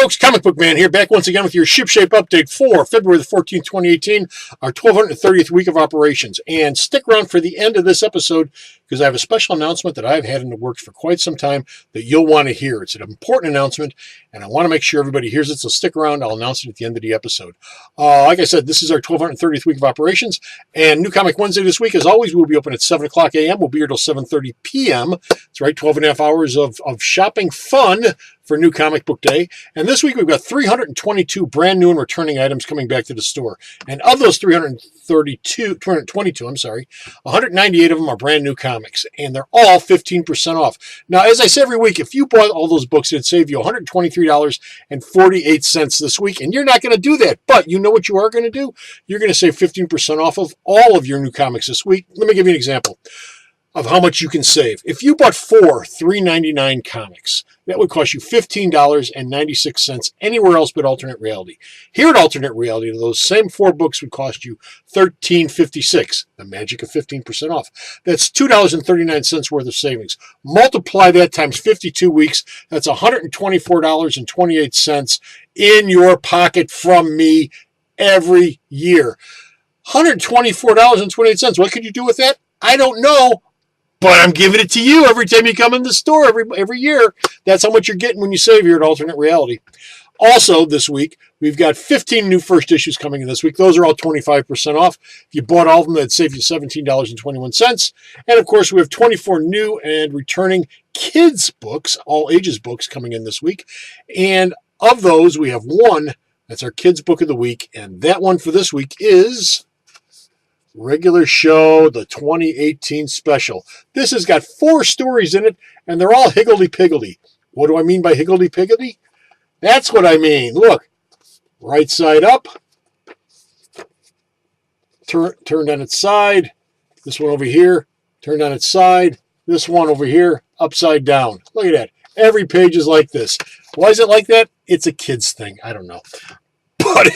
folks, Comic Book Man here, back once again with your Shipshape update for February the 14th, 2018, our 1230th week of operations. And stick around for the end of this episode because I have a special announcement that I've had in the works for quite some time that you'll want to hear. It's an important announcement, and I want to make sure everybody hears it, so stick around. I'll announce it at the end of the episode. Like I said, this is our 1230th week of operations, and New Comic Wednesday this week, as always, we'll be open at 7 o'clock a.m. We'll be here till 7:30 p.m. That's right, 12 and a half hours of shopping fun for New Comic Book Day. And this week we've got 322 brand new and returning items coming back to the store. And of those 222, 198 of them are brand new comics. And they're all 15% off. Now, as I say every week, if you bought all those books, it'd save you $123.48 this week. And you're not going to do that. But you know what you are going to do? You're going to save 15% off of all of your new comics this week. Let me give you an example of how much you can save. If you bought 4 $3.99 comics, that would cost you $15.96 anywhere else but Alternate Reality. Here at Alternate Reality, those same 4 books would cost you $13.56, the magic of 15% off. That's $2.39 worth of savings. Multiply that times 52 weeks, that's $124.28 in your pocket from me every year. $124.28. What could you do with that? I don't know. But I'm giving it to you every time you come in the store every year. That's how much you're getting when you save here at Alternate Reality. Also, this week, we've got 15 new first issues coming in this week. Those are all 25% off. If you bought all of them, that'd save you $17.21. And, of course, we have 24 new and returning kids' books, all ages books, coming in this week. And of those, we have one. That's our kids' book of the week. And that one for this week is Regular Show, the 2018 special. This has got 4 stories in it, and they're all higgledy-piggledy. What do I mean by higgledy-piggledy? That's what I mean. Look, right side up, turned on its side. This one over here, turned on its side. This one over here, upside down. Look at that. Every page is like this. Why is it like that? It's a kid's thing. I don't know. But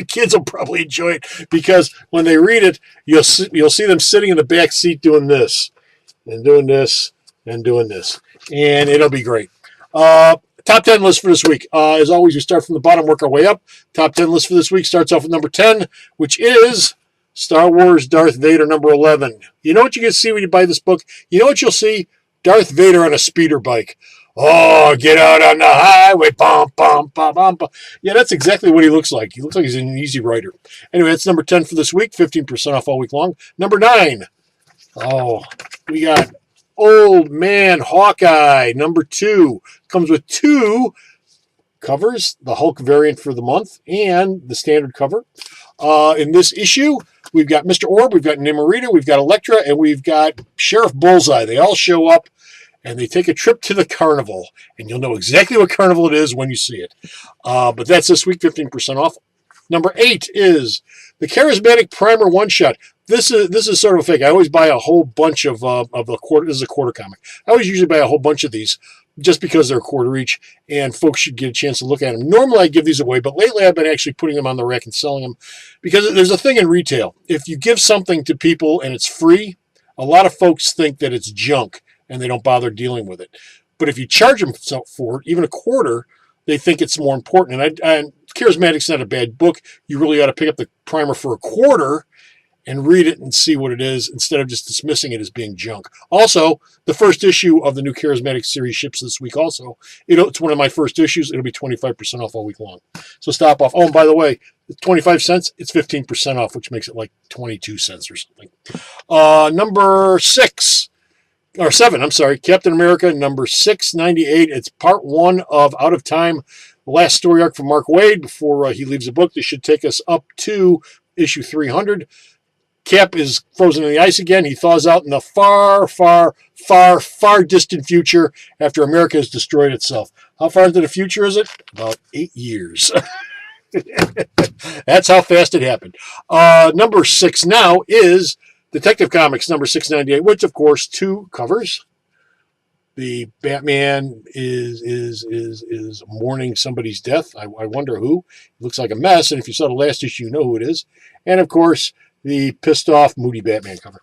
kids will probably enjoy it because when they read it, you'll see them sitting in the back seat doing this and doing this and doing this, and it'll be great. Top 10 list for this week. As always, we start from the bottom, work our way up. Top 10 list for this week starts off with number 10, which is Star Wars Darth Vader number 11. You know what you can see when you buy this book? You know what you'll see? Darth Vader on a speeder bike. Oh, get out on the highway, bum, bum, bum, bum, bum. Yeah, that's exactly what he looks like. He looks like he's an easy rider. Anyway, that's number 10 for this week, 15% off all week long. Number 9. Oh, we got Old Man Hawkeye, number 2. Comes with 2 covers, the Hulk variant for the month and the standard cover. In this issue, we've got Mr. Orb, we've got Nimorita, we've got Elektra, and we've got Sheriff Bullseye. They all show up, and they take a trip to the carnival, and you'll know exactly what carnival it is when you see it. But that's this week, 15% off. Number 8 is the Charismatic Primer One-Shot. This is sort of a fake. I always buy a whole bunch of a quarter. This is a quarter comic. I always usually buy a whole bunch of these just because they're a quarter each, and folks should get a chance to look at them. Normally I give these away, but lately I've been actually putting them on the rack and selling them because there's a thing in retail. If you give something to people and it's free, a lot of folks think that it's junk, and they don't bother dealing with it. But if you charge them for it, even a quarter, they think it's more important. And Charismatic's not a bad book. You really ought to pick up the primer for a quarter and read it and see what it is instead of just dismissing it as being junk. Also, the first issue of the new Charismatic series ships this week also. It's one of my first issues. It'll be 25% off all week long. So stop off. Oh, and by the way, 25 cents, it's 15% off, which makes it like 22 cents or something. Number 7, Captain America, number 698. It's part 1 of Out of Time, the last story arc from Mark Waid before he leaves the book. This should take us up to issue 300. Cap is frozen in the ice again. He thaws out in the far, far, far, far distant future after America has destroyed itself. How far into the future is it? About 8 years. That's how fast it happened. Number 6 now is Detective Comics number 698, which, of course, 2 covers. The Batman is mourning somebody's death. I wonder who. It looks like a mess, and if you saw the last issue, you know who it is. And, of course, the pissed off, moody Batman cover.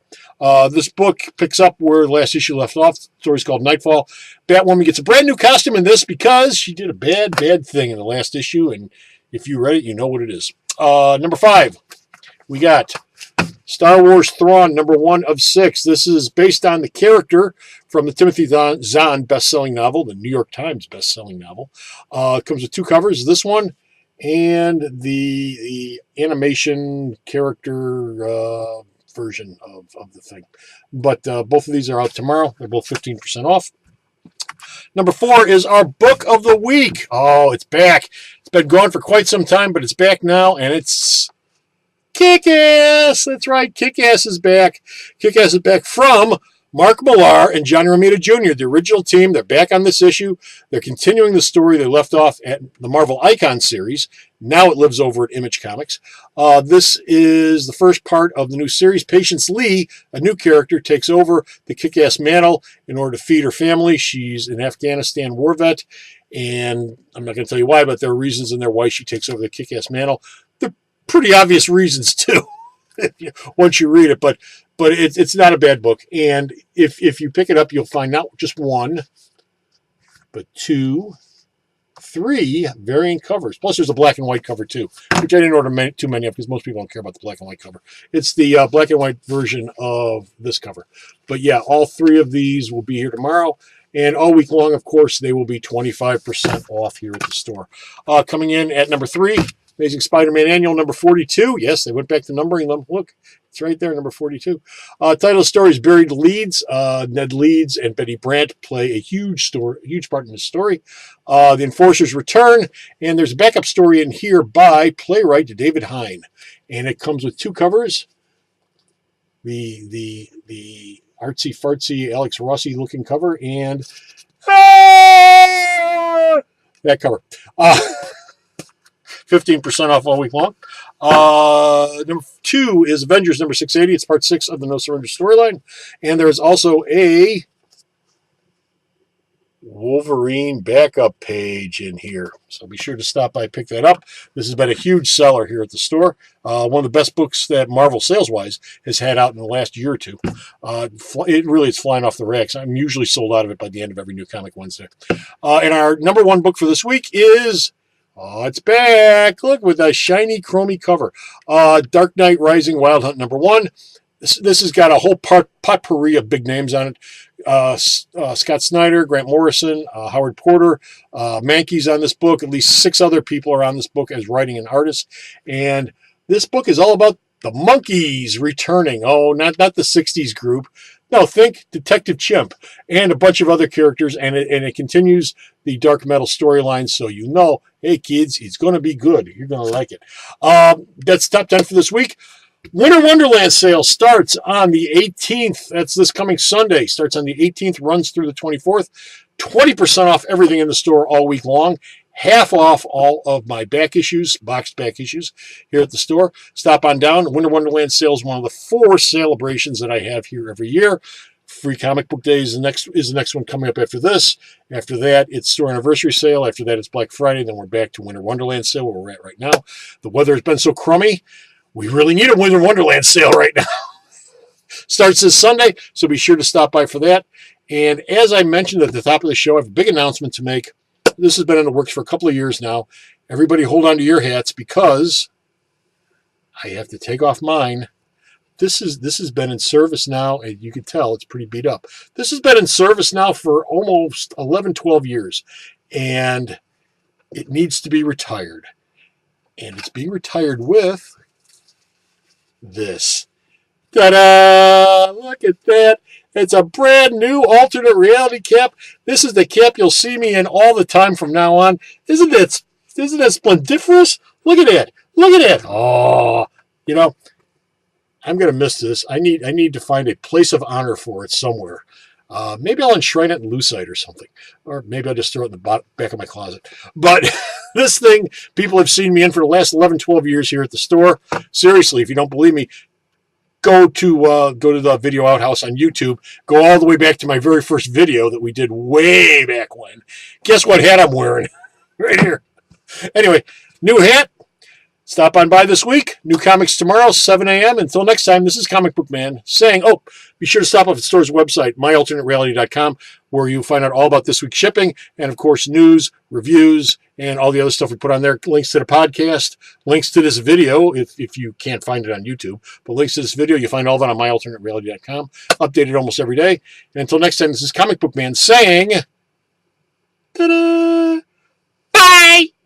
This book picks up where the last issue left off. The story's called Nightfall. Batwoman gets a brand new costume in this because she did a bad thing in the last issue, and if you read it, you know what it is. Number 5, we got Star Wars Thrawn, number 1 of 6. This is based on the character from the Timothy Zahn best-selling novel, the New York Times best-selling novel. It comes with 2 covers, this one and the animation character version of the thing. But both of these are out tomorrow. They're both 15% off. Number 4 is our book of the week. Oh, it's back. It's been gone for quite some time, but it's back now, and it's Kick-Ass. That's right, Kick-Ass is back. Kick-Ass is back from Mark Millar and Johnny Romita Jr., the original team. They're back on this issue. They're continuing the story they left off at the Marvel Icon series. Now it lives over at Image Comics. This is the first part of the new series. Patience Lee, a new character, takes over the Kick-Ass mantle in order to feed her family. She's an Afghanistan war vet, and I'm not going to tell you why, but there are reasons in there why she takes over the Kick-Ass mantle. They're pretty obvious reasons, too, once you read it, but it's not a bad book. And if you pick it up, you'll find not just 1, but 2, 3 variant covers. Plus, there's a black and white cover, too, which I didn't order too many of because most people don't care about the black and white cover. It's the black and white version of this cover. But, yeah, all 3 of these will be here tomorrow. And all week long, of course, they will be 25% off here at the store. Coming in at number 3, Amazing Spider-Man Annual number 42. Yes, they went back to numbering them. Look, it's right there, number 42. Title of the story is Buried Leeds. Ned Leeds and Betty Brant play a huge part in the story. The Enforcers return, and there's a backup story in here by playwright David Hine. And it comes with 2 covers. The artsy-fartsy Alex Rossi-looking cover and that cover. 15% off all week long. Number 2 is Avengers number 680. It's part 6 of the No Surrender storyline. And there's also a Wolverine backup page in here. So be sure to stop by and pick that up. This has been a huge seller here at the store. One of the best books that Marvel sales-wise has had out in the last year or two. It's flying off the racks. I'm usually sold out of it by the end of every New Comic Wednesday. And our number 1 book for this week is... it's back. Look, with a shiny, chromy cover. Dark Knight Rising Wild Hunt number 1. This has got a whole potpourri of big names on it. Scott Snyder, Grant Morrison, Howard Porter. Mankey's on this book. At least 6 other people are on this book as writing and artists. And this book is all about the monkeys returning. Oh, not the 60s group. No, think Detective Chimp and a bunch of other characters, and it continues the dark metal storyline, so you know, hey kids, it's going to be good. You're going to like it. That's top 10 for this week. Winter Wonderland sale starts on the 18th. That's this coming Sunday. Starts on the 18th, runs through the 24th. 20% off everything in the store all week long. Half off all of my back issues, boxed back issues here at the store. Stop on down. Winter Wonderland sale is one of the 4 celebrations that I have here every year. Free Comic Book Day is the next one coming up after this. After that, it's store anniversary sale. After that, it's Black Friday. Then we're back to Winter Wonderland sale where we're at right now. The weather has been so crummy. We really need a Winter Wonderland sale right now. Starts this Sunday, so be sure to stop by for that. And as I mentioned at the top of the show, I have a big announcement to make. This has been in the works for a couple of years now. Everybody hold on to your hats because I have to take off mine. This has been in service now, and you can tell it's pretty beat up. This has been in service now for almost 11, 12 years, and it needs to be retired. And it's being retired with this. Ta-da! Look at that. It's a brand new alternate reality cap. This is the cap you'll see me in all the time from now on. Isn't that splendiferous? Look at that. Look at that. Oh, you know, I'm going to miss this. I need to find a place of honor for it somewhere. Maybe I'll enshrine it in lucite or something. Or maybe I'll just throw it in the back of my closet. But this thing, people have seen me in for the last 11, 12 years here at the store. Seriously, if you don't believe me, go to the Video Outhouse on YouTube. Go all the way back to my very first video that we did way back when. Guess what hat I'm wearing? Right here. Anyway, new hat. Stop on by this week. New comics tomorrow, 7 a.m. Until next time, this is Comic Book Man saying, be sure to stop off at the store's website, myalternatereality.com, where you find out all about this week's shipping and, of course, news, reviews, and all the other stuff we put on there. Links to the podcast, links to this video, if you can't find it on YouTube. But links to this video, you find all that on myalternatereality.com. Updated almost every day. And until next time, this is Comic Book Man saying, ta-da! Bye!